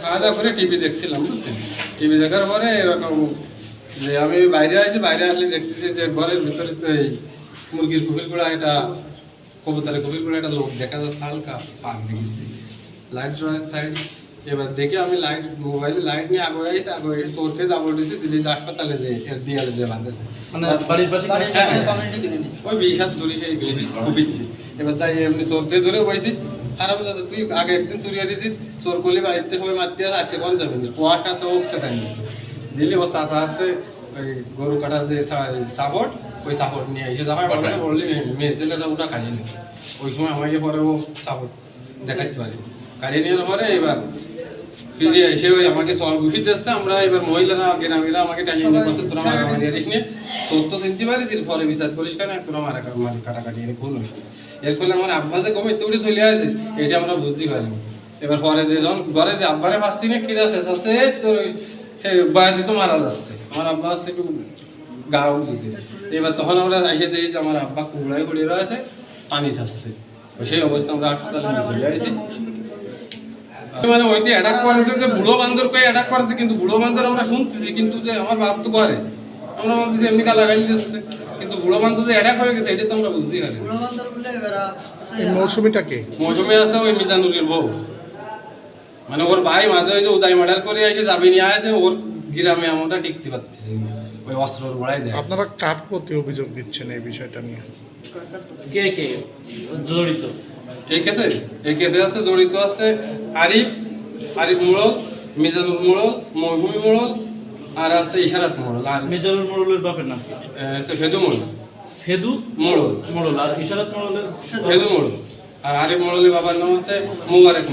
খাওয়া দাওয়া করে টিভি দেখছিলাম, বুঝছেন? টিভি দেখার পরে এরকম যে আমি বাইরে আসছি, বাইরে আসলে দেখতেছি যে ঘরের ভিতরে তো এই মুরগির কুপিলগুলো একটা কবুতরের কুপিলগুলো একটা লোক দেখা যাচ্ছে হালকা পাক দিকে লাইট রয়েছে সাইড। এবার দেখে আমি লাইট মোবাইলে লাইট নিয়ে আগে এসে চোরকে যাবো দিয়েছি দিল্লি হাসপাতালে যে এর দিয়ালে যে বাঁধেছে ওই 20 হাত দূরে সেই কুপিটি। এবার যাই এমনি চোরকে ধরে বইছি, খারাপ যাতে তুই আগে একদিন চুরি হারিয়েছিস, চোর করলে বাড়িতে সবাই মারতে আসছে কোন যাবেন পোয়াটা তো উঠছে তাই দিল্লি ও চাষা আছে ওই গরু কাটার যে সাপোর্ট, ওই সাপোর্ট নিয়ে এসে যাওয়ার পরে বললি মেয়ে ছেলেরা ওটা কাটিয়ে নিয়েছে। ওই সময় আমাকে পরে ও সাপোর্ট দেখাতে পারে, কাটিয়ে নেওয়ার পরে এবার ফিরে এসে ওই আমাকে সল গুফি দিচ্ছে। আমরা এবার মহিলারা গ্রামীরা আমাকে টাইম নিয়ে বলছে তোরা মারামারি এরিস নিয়ে সত্য চিনতে পারিস, পরে বিচার করিস কেন তোরা মারামারি কাটাকাটি এর ভুল হয়েছে। এর ফলে আমার আব্বা যে গমিতে উঠে চলে আসে এটা আমরা বুঝতে পারিনি। এবার পরে যে যখন ঘরে যে আব্বারে পাচ্ছি না কিরা আছে তোর বাড়িতে তো মারা যাচ্ছে, আমার আব্বা আসছে একটু গা উঠতে। এবার তখন আমরা এসে দেখি যে আমার আব্বা কুড়ায় পড়ে রয়েছে, পানি থাকছে। সেই অবস্থা আমরা হাসপাতালে চলে আসি। মানে ওইতে অ্যাটাক করেছে যে বুড়ো বান্দরকে অ্যাটাক করেছে, কিন্তু বুড়ো বান্দর আমরা শুনতেছি, কিন্তু যে আমার বাপ তো করে আমরা ভাবতেছি এমনি কা লাগাই দিচ্ছে, কিন্তু বুড়ো বান্দর যে অ্যাটাক হয়ে গেছে এটা তো আমরা বুঝতেই পারি। মৌসুমীটাকে মৌসুমী আছে ওই মিজানুরের বউ, মানে ওর ভাই মাঝে ওই যে উদয় মার্ডার করে এসে যাবি নিয়ে আসে, ওর গ্রামে আমরা টিকতে পারতেছি ওই অস্ত্রর গোড়াই দেয়। আপনারা কার প্রতি অভিযোগ দিচ্ছেন এই বিষয়টা নিয়ে? কে কে জড়িত এই কেসে আছে জড়িত আছে আরিফ মোড়ল, মিজানুর মোড়ল, মৌসুমী মোড়ল, আর আছে ইশারাত মোড়ল। আর মিজানুর মোড়লের বাপের নাম কি? ফেদু মোড়ল। ফেদু মোড়ল আর ইশারাত মোড়লের ফেদু মোড়ল। আর আরিফ মোড়লের বাবার নাম আছে মোবারক।